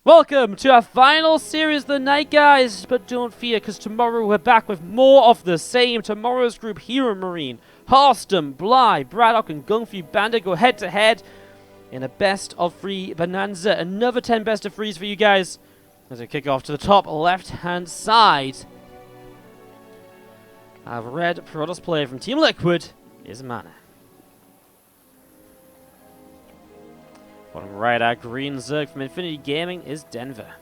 Welcome to our final series of the night, guys. But don't fear, because tomorrow we're back with more of the same. Tomorrow's group, Hero Marine, Harston, Bly, Braddock, and Gungfu Bandit go head-to-head in a best-of-3 bonanza. Another 10 best-of-3s for you guys. As we kick off to the top left-hand side, our red Protoss player from Team Liquid is MaNa. Bottom right, our green Zerg from Infinity Gaming is Denver.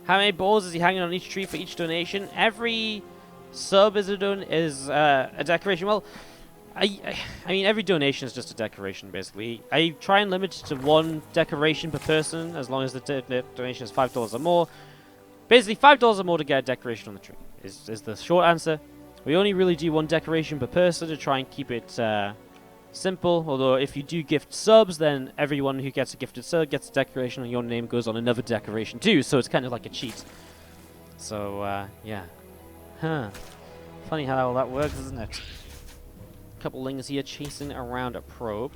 How many balls is he hanging on each tree for each donation? Every sub is a decoration. Well, I mean, every donation is just a decoration, basically. I try and limit it to one decoration per person, as long as the donation is $5 or more. Basically, $5 or more to get a decoration on the tree is the short answer. We only really do one decoration per person to try and keep it simple. Although, if you do gift subs, then everyone who gets a gifted sub gets a decoration, and your name goes on another decoration too. So it's kind of like a cheat. So, yeah. Huh. Funny how all that works, isn't it? A couple lings here chasing around a probe.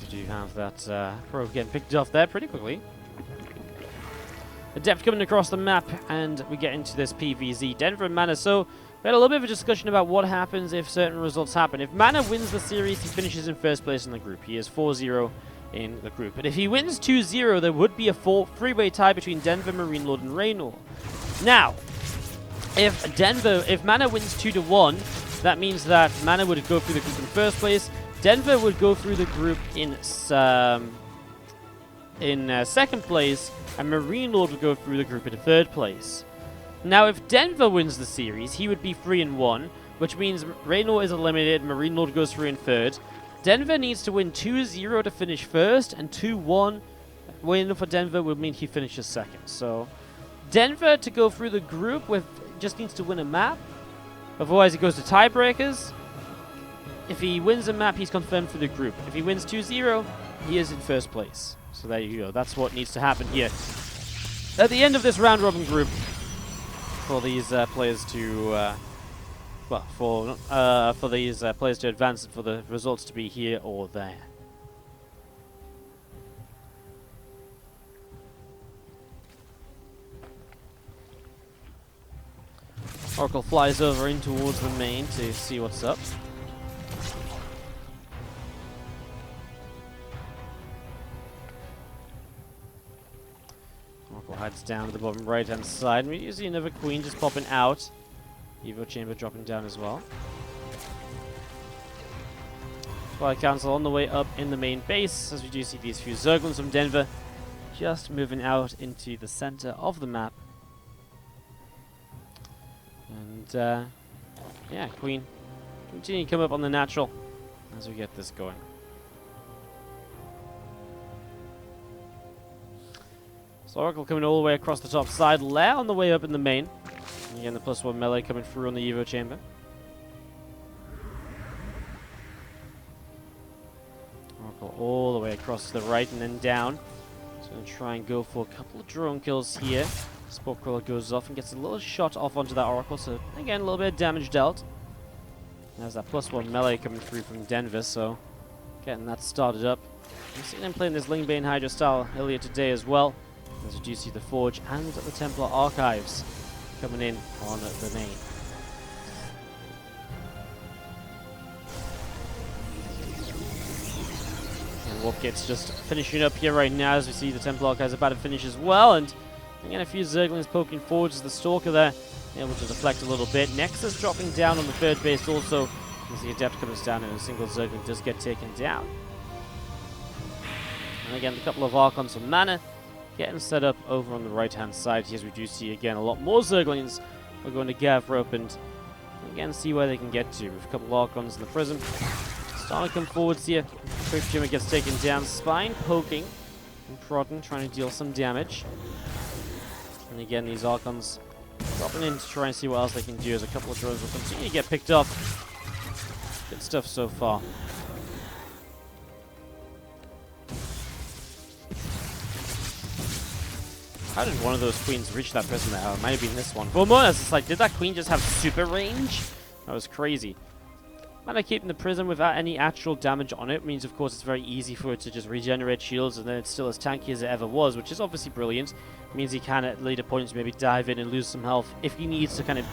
We do have that probe getting picked off there pretty quickly. The depth coming across the map, and we get into this PvZ. Denver and MaNa. So we had a little bit of a discussion about what happens if certain results happen. If MaNa wins the series, he finishes in first place in the group. He is 4-0 in the group. But if he wins 2-0, there would be a three-way tie between Denver, Marine Lord, and Raynor. Now, if MaNa wins 2-1, that means that MaNa would go through the group in first place. Denver would go through the group in second place, and Marine Lord would go through the group in third place. Now, if Denver wins the series, he would be 3-1, which means Raynor is eliminated, Marine Lord goes through in third. Denver needs to win 2-0 to finish first, and 2-1 win for Denver would mean he finishes second. So, Denver to go through the group just needs to win a map, otherwise it goes to tiebreakers. If he wins a map, he's confirmed for the group. If he wins 2-0, he is in first place. So there you go. That's what needs to happen here. At the end of this round-robin group, for these players to, for these players to advance and for the results to be here or there. Oracle flies over in towards the main to see what's up. Hides down to the bottom right-hand side. We see another queen just popping out. Evo chamber dropping down as well. Fire Council on the way up in the main base, as we do see these few Zerglings from Denver just moving out into the center of the map. And, yeah, queen continue to come up on the natural as we get this going. So Oracle coming all the way across the top side, Lair on the way up in the main. And again, the +1 melee coming through on the Evo chamber. Oracle all the way across to the right and then down. He's going to try and go for a couple of drone kills here. Spore Crawler goes off and gets a little shot off onto that Oracle, so again, a little bit of damage dealt. There's that +1 melee coming through from Denver, so getting that started up. We've seen him playing this Lingbane Hydra style earlier today as well. As you do see the Forge and the Templar Archives coming in on the main. And Warpgate's just finishing up here right now as we see the Templar Archives about to finish as well. And again, a few Zerglings poking forward as the Stalker there, able to deflect a little bit. Nexus dropping down on the third base also. As the Adept comes down and a single Zergling does get taken down. And again, a couple of Archons from MaNa getting set up over on the right-hand side. As we do see, again, a lot more Zerglings are going to gather up and, again, see where they can get to. With a couple of Archons in the Prism. Starting to come forwards here. Quick Jimmy gets taken down. Spine poking and prodding, trying to deal some damage. And again, these Archons dropping in to try and see what else they can do, as a couple of drones will continue to get picked off. Good stuff so far. How did one of those queens reach that prism there? Oh, it might have been this one. For a moment, it's like, did that queen just have super range? That was crazy. MaNa keeping the prism without any actual damage on it means, of course, it's very easy for it to just regenerate shields, and then it's still as tanky as it ever was, which is obviously brilliant. It means he can, at later points, maybe dive in and lose some health if he needs to kind of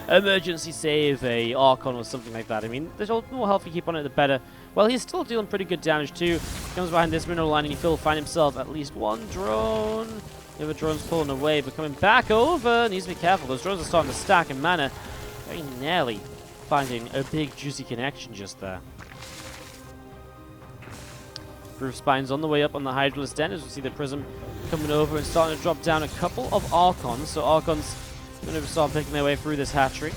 emergency save a Archon or something like that. I mean, the more health you keep on it, the better. Well, he's still dealing pretty good damage too. Comes behind this mineral line, and he'll find himself at least one drone. The other drone's pulling away, but coming back over. Needs to be careful. Those drones are starting to stack, and MaNa very nearly finding a big juicy connection just there. Proof Spine's on the way up on the Hydralisk Den as we see the Prism coming over and starting to drop down a couple of Archons. So Archons going to start picking their way through this hatchery.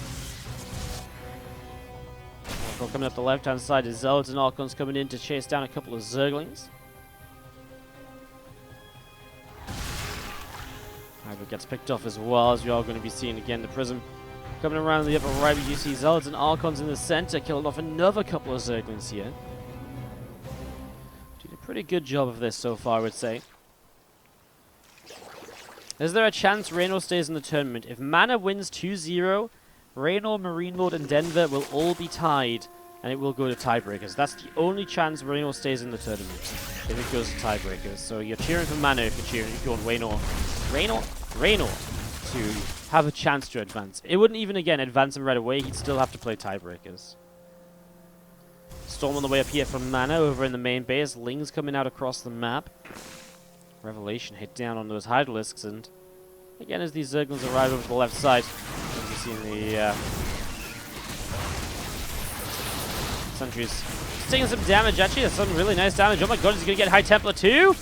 Coming up the left-hand side is Zealots and Archons coming in to chase down a couple of Zerglings. Hybrid gets picked off as well, as we are going to be seeing again the Prism coming around the upper right. You see Zealots and Archons in the center, killing off another couple of Zerglings here. Doing a pretty good job of this so far, I would say. Is there a chance Raynor stays in the tournament? If MaNa wins 2-0, Raynor, Marine Mode, and Denver will all be tied, and it will go to tiebreakers. That's the only chance Raynor stays in the tournament, if it goes to tiebreakers. So you're cheering for MaNa if you want Raynor to have a chance to advance. It wouldn't even, again, advance him right away. He'd still have to play tiebreakers. Storm on the way up here from MaNa over in the main base. Lings coming out across the map. Revelation hit down on those Hydralisks, and again, as these Zerglings arrive over to the left side, you see the sentries taking some damage. Actually, that's some really nice damage. Oh my god, is he going to get High Templar too?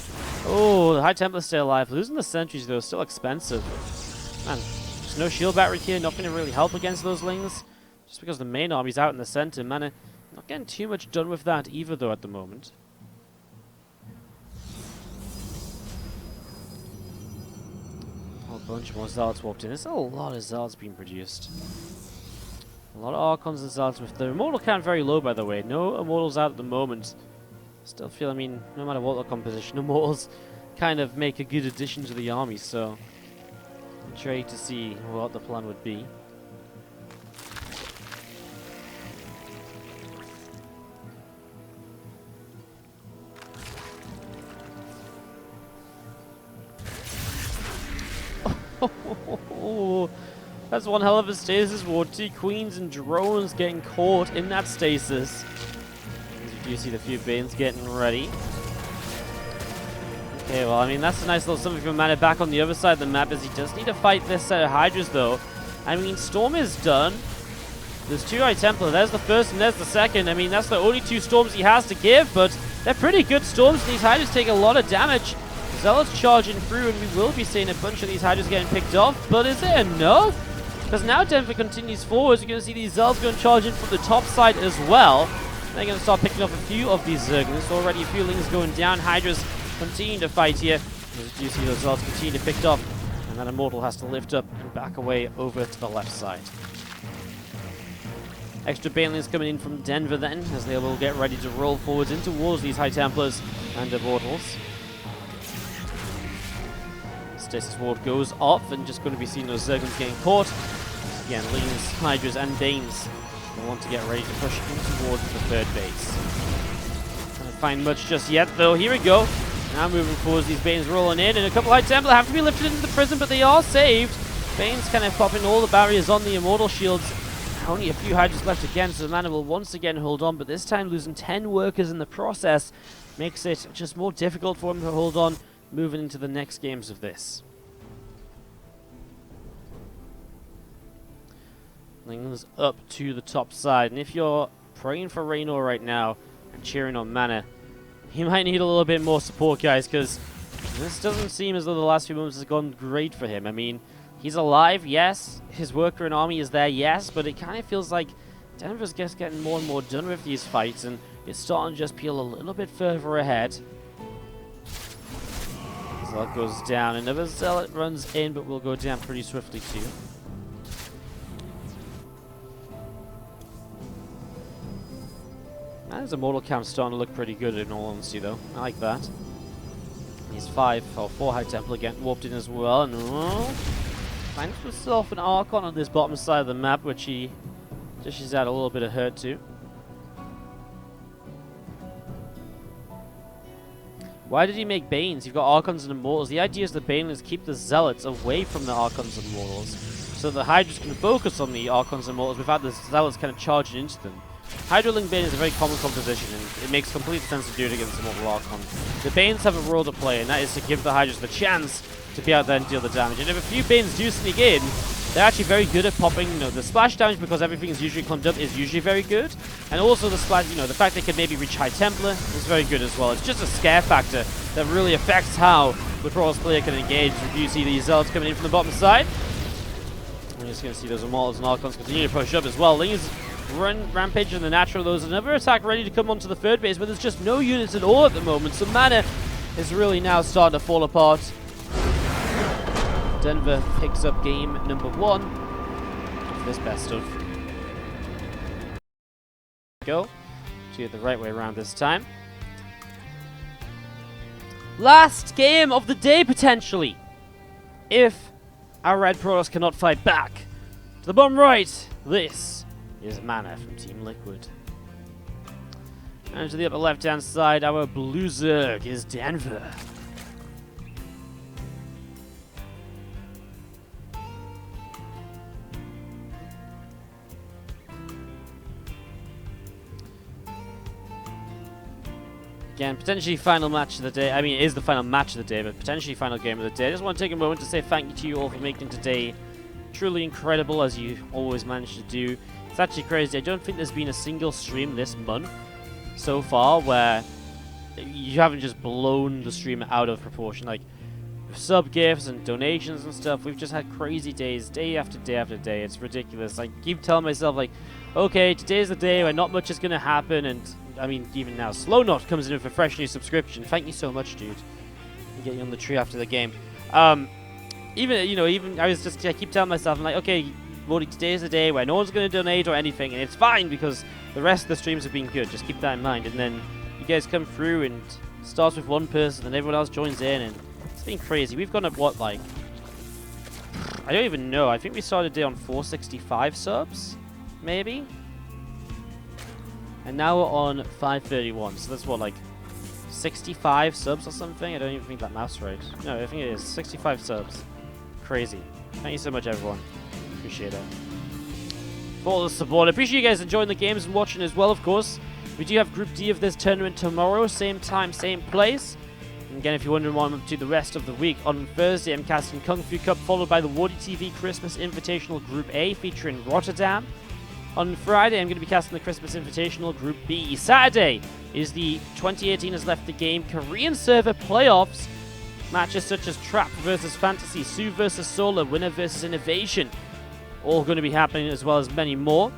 Oh, the High Templar's still alive. Losing the sentries, though, is still expensive. Man, there's no shield battery here, not going to really help against those Lings. Just because the main army's out in the center. MaNa not getting too much done with that either, though, at the moment. A bunch more Zealots walked in. There's a lot of Zealots being produced. A lot of Archons and Zealots with the Immortal count very low, by the way. No Immortals out at the moment. Still feel, I mean, no matter what the composition, Immortals kind of make a good addition to the army, so intrigued to see what the plan would be. That's one hell of a stasis ward. 2 queens and drones getting caught in that stasis. As you do see the few Banes getting ready. Okay, well, I mean, that's a nice little something from MaNa back on the other side of the map, as he does need to fight this set of Hydras, though. I mean, Storm is done. There's 2 High Templar. There's the first and there's the second. I mean, that's the only 2 Storms he has to give, but they're pretty good Storms, and these Hydras take a lot of damage. Zealots charging through, and we will be seeing a bunch of these Hydras getting picked off, but is it enough? Because now Denver continues forwards. You're going to see these Zealots going to charge in from the top side as well. They're going to start picking off a few of these Zerglings. Already a few Lings going down. Hydras continue to fight here. As you see those Zealots continue to pick off, and that Immortal has to lift up and back away over to the left side. Extra Banelings coming in from Denver then, as they will get ready to roll forwards in towards these High Templars and Immortals. Stasis ward goes off, and just going to be seeing those Zerglings getting caught. Again, Lings, Hydras, and Banes will want to get ready to push in towards the third base. Can't find much just yet, though. Here we go. Now moving forwards, these Banes rolling in, and a couple of High Templar have to be lifted into the prison, but they are saved. Banes kind of popping all the barriers on the Immortal shields. Only a few Hydras left again, so MaNa will once again hold on, but this time losing 10 workers in the process makes it just more difficult for him to hold on moving into the next games of this. Lings up to the top side, and if you're praying for Raynor right now and cheering on MaNa, you might need a little bit more support, guys, because this doesn't seem as though the last few moments has gone great for him. I mean, he's alive, yes, his worker and army is there, yes, but it kind of feels like Denver's just getting more and more done with these fights, and it's starting to just peel a little bit further ahead. Zealot goes down. Another Zealot runs in, but will go down pretty swiftly too. That is a mortal count starting to look pretty good in all honesty, though. I like that. He's 4 High Temple again, warped in as well, and finds himself an Archon on this bottom side of the map, which he dishes out a little bit of hurt to. Why did he make Banes? You've got Archons and Immortals. The idea is the Bane is keep the Zealots away from the Archons and Immortals, so the Hydras can focus on the Archons and Immortals without the Zealots kind of charging into them. Hydroling Bane is a very common composition, and it makes complete sense to do it against Immortal Archon. The Banes have a role to play, and that is to give the Hydras the chance to be out there and deal the damage. And if a few Banes do sneak in, they're actually very good at popping, the splash damage, because everything is usually clumped up, is usually very good. And also the splash, the fact they can maybe reach High Templar is very good as well. It's just a scare factor that really affects how the Cross player can engage. If you see these Zealots coming in from the bottom side, we're just going to see those Immortals and Archons continue to push up as well. Ling is rampage in the natural. There's another attack ready to come onto the third base, but there's just no units at all at the moment. So MaNa is really now starting to fall apart. Denver picks up game number 1 of this best of. Go. To get the right way around this time. Last game of the day, potentially. If our Red Protoss cannot fight back. To the bottom right, this is MaNa from Team Liquid. And to the upper left-hand side, our Blue Zerg is Denver. Again, potentially final match of the day. I mean, it is the final match of the day, but potentially final game of the day. I just want to take a moment to say thank you to you all for making today truly incredible, as you always manage to do. It's actually crazy. I don't think there's been a single stream this month so far where you haven't just blown the stream out of proportion. Like, sub gifts and donations and stuff, we've just had crazy days, day after day after day. It's ridiculous. I keep telling myself, like, okay, today's the day where not much is going to happen, and I mean, even now, Slow Knot comes in with a fresh new subscription. Thank you so much, dude. I'll get you on the tree after the game. Even I keep telling myself, I'm like, okay, Wardy, today's the day where no one's going to donate or anything, and it's fine because the rest of the streams have been good. Just keep that in mind. And then you guys come through and it starts with one person, and everyone else joins in, and it's been crazy. We've gone up, what, like, I don't even know. I think we started the day on 465 subs, maybe? And now we're on 531, so that's what, like 65 subs or something? I don't even think that math's right. No, I think it is 65 subs. Crazy. Thank you so much, everyone. Appreciate it. For all the support. I appreciate you guys enjoying the games and watching as well, of course. We do have Group D of this tournament tomorrow, same time, same place. And again, if you're wondering what I'm up to the rest of the week, on Thursday I'm casting Kung Fu Cup, followed by the WardiTV Christmas Invitational Group A, featuring Rotterdam. On Friday, I'm going to be casting the Christmas Invitational Group B. Saturday is the 2018 Has Left the Game Korean server playoffs. Matches such as Trap versus Fantasy, Sue versus Solar, Winner versus Innovation. All going to be happening, as well as many more.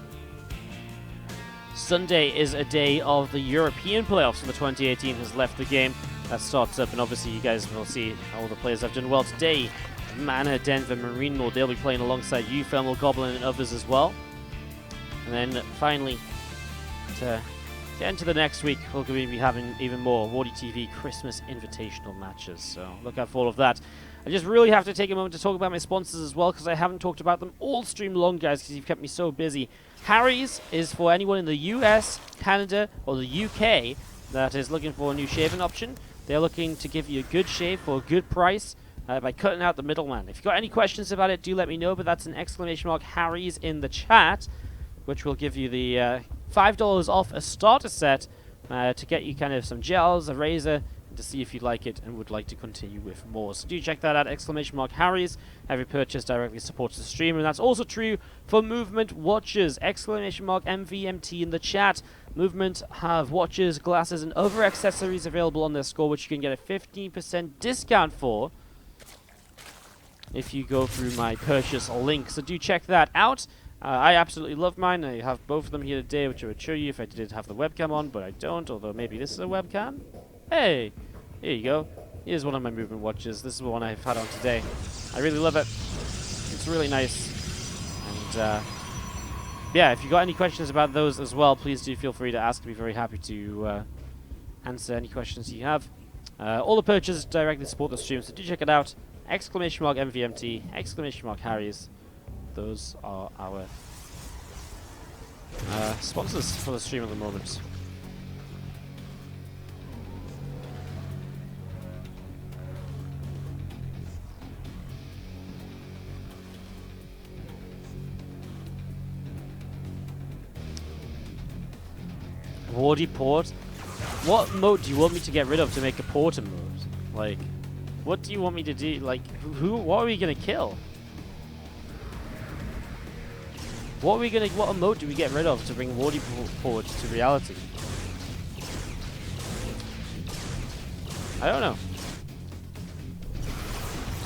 Sunday is a day of the European playoffs for the 2018 Has Left the Game. That starts up, and obviously you guys will see all the players have done well today. MaNa, Denver, Marine Lord, they'll be playing alongside you, Thermal Goblin, and others as well. And then finally, to get into the next week, we're going to be having even more WardiTV Christmas Invitational matches. So look out for all of that. I just really have to take a moment to talk about my sponsors as well, because I haven't talked about them all stream long, guys, because you've kept me so busy. Harry's is for anyone in the US, Canada, or the UK that is looking for a new shaving option. They're looking to give you a good shave for a good price by cutting out the middleman. If you've got any questions about it, do let me know, but that's an exclamation mark Harry's in the chat, which will give you the $5 off a starter set to get you kind of some gels, a razor, and to see if you like it and would like to continue with more. So do check that out, exclamation mark Harry's. Every purchase directly supports the stream, and that's also true for Movement watches, exclamation mark MVMT in the chat. Movement have watches, glasses, and other accessories available on their store, which you can get a 15% discount for if you go through my purchase link. So do check that out. I absolutely love mine. I have both of them here today, which I would show you if I did have the webcam on, but I don't, although maybe this is a webcam. Hey, here you go. Here's one of my Movement watches. This is the one I've had on today. I really love it. It's really nice. And yeah, if you got any questions about those as well, please do feel free to ask. I'd be very happy to answer any questions you have. All the purchases directly support the stream, so do check it out. Exclamation mark MVMT, exclamation mark Harry's. Those are our sponsors for the stream at the moment. Wardy port? What mode do you want me to get rid of to make a porter mode? Like, what do you want me to do? Like, what are we gonna kill? What mode do we get rid of to bring Wardy port to reality? I don't know.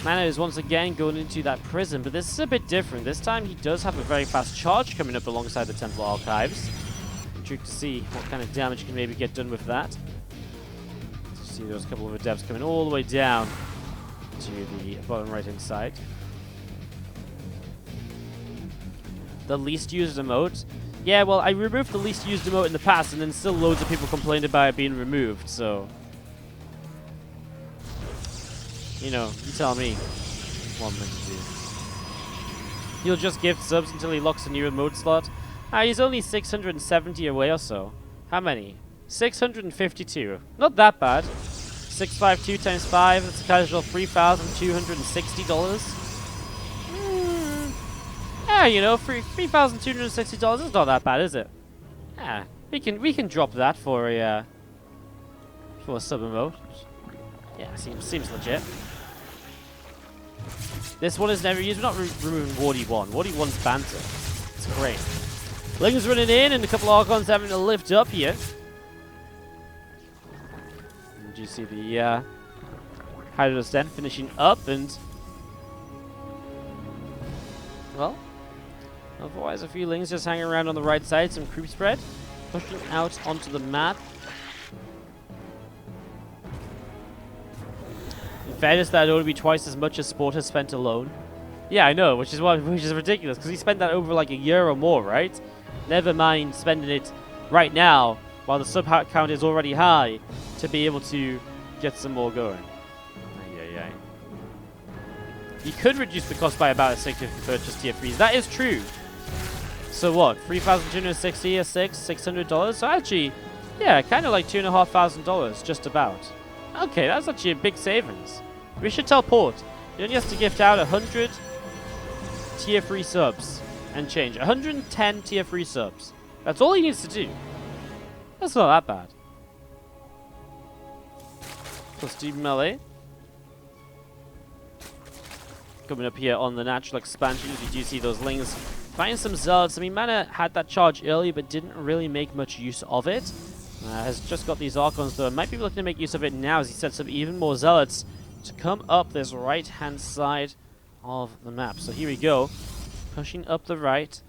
MaNa is once again going into that prison, but this is a bit different. This time he does have a very fast charge coming up alongside the Templar Archives. Intrigued to see what kind of damage can maybe get done with that. See there's a couple of adepts coming all the way down to the bottom right hand side. The least used emote? Yeah, well, I removed the least used emote in the past, and then still loads of people complained about it being removed, so... You know, you tell me what I'm meant to do. He'll just gift subs until he locks a new emote slot. He's only 670 away or so. How many? 652. Not that bad. 652 times 5, that's a casual $3,260. Yeah, you know, $3,260 is not that bad, is it? Yeah, we can drop that for a sub emote. Yeah, seems legit. This one is never used. We're not removing Wardy 1. Wardy 1's banter. It's great. Ling's running in, and a couple of Archons having to lift up here. And you see the Hydros Den finishing up, and well, otherwise a few Lings just hanging around on the right side. Some creep spread, pushing out onto the map. In fairness, that would be twice as much as Sport has spent alone. Yeah, I know, which is ridiculous, because he spent that over like a year or more, right? Never mind spending it right now, while the sub count is already high, to be able to get some more going. You could reduce the cost by about a 650 purchase tier 3s. That is true. So what? 3,260 a $600? So actually, yeah, kind of like $2,500, just about. Okay, that's actually a big savings. We should tell Port. He only has to gift out 100 tier 3 subs and change. 110 tier 3 subs. That's all he needs to do. That's not that bad. Plus 2 melee. Coming up here on the natural expansions, you do see those Lings find some Zealots. I mean, MaNa had that charge earlier, but didn't really make much use of it. Has just got these Archons, though, and might be looking to make use of it now as he sets up even more Zealots to come up this right-hand side of the map. So here we go, pushing up the right.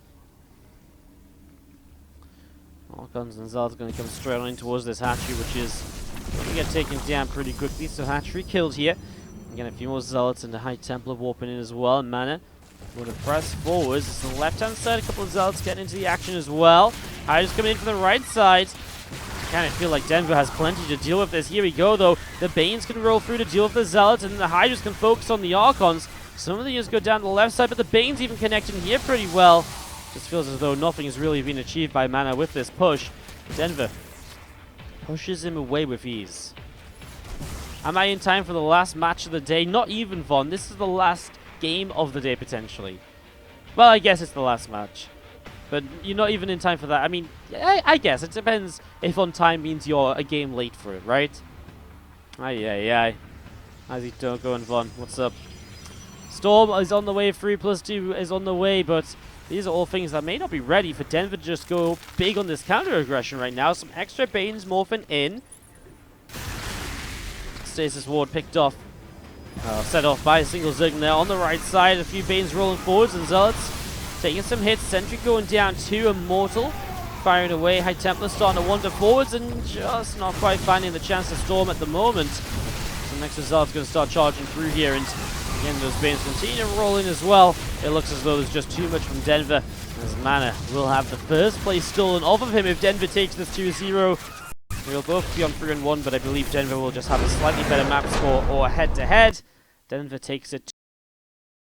Archons and Zealots going to come straight on in towards this hatchery, which is going to get taken down pretty quickly. So hatchery killed here. Again, a few more Zealots and the High Templar warping in as well. MaNa going to press forwards. It's the left-hand side, a couple of Zealots getting into the action as well. Hydra's coming in from the right side. I kind of feel like Denver has plenty to deal with this. Here we go, though. The Banes can roll through to deal with the Zealots, and the Hydras can focus on the Archons. Some of the units go down the left side, but the Banes even connecting here pretty well. Just feels as though nothing has really been achieved by MaNa with this push. Denver pushes him away with ease. Am I in time for the last match of the day? Not even, Von. This is the last game of the day, potentially. Well, I guess it's the last match. But you're not even in time for that. I mean, I guess. It depends if on time means you're a game late for it, right? Aye. How's it going, Von? What's up? Storm is on the way. 3+2 is on the way, but these are all things that may not be ready for Denver to just go big on this counter-aggression right now. Some extra Banes morphing in. Stasis Ward picked off. Set off by a single Zerg there on the right side. A few Banes rolling forwards, and Zealots taking some hits. Sentry going down to Immortal. Firing away. High Templar starting to wander forwards and just not quite finding the chance to storm at the moment. So next Zealot's going to start charging through here, and again those Banes continue rolling as well. It looks as though there's just too much from Denver, as MaNa will have the first place stolen off of him if Denver takes this 2-0. We'll both be on 3-1, but I believe Denver will just have a slightly better map score or head-to-head. Denver takes it